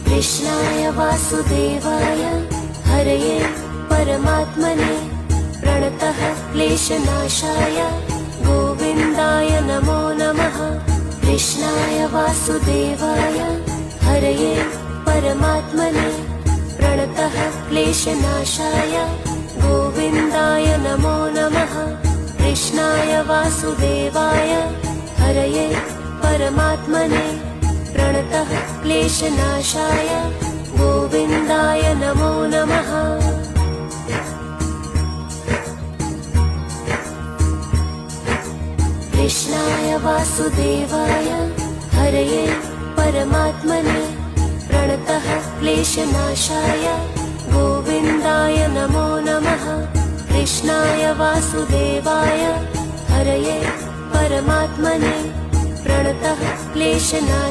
कृष्णाय वासुदेवाय हरये परमात्मने प्रणतः क्लेशनाशाय गोविन्दाय नमो नमः। कृष्णाय वासुदेवाय हरये परमात्मने प्रणतः क्लेशनाशाय गोविन्दाय नमो नमः। कृष्णाय वासुदेवाय हरये परमात्मने प्रणतः क्लेशनाशाय गोविन्दाय नमो नमः। कृष्णाय वासुदेवाय हरये परमात्मने प्रणतः क्लेशनाशाय गोविन्दाय नमो नमः। कृष्णाय वासुदेवाय हरये परमात्मने प्रणतः क्लेशनाशाय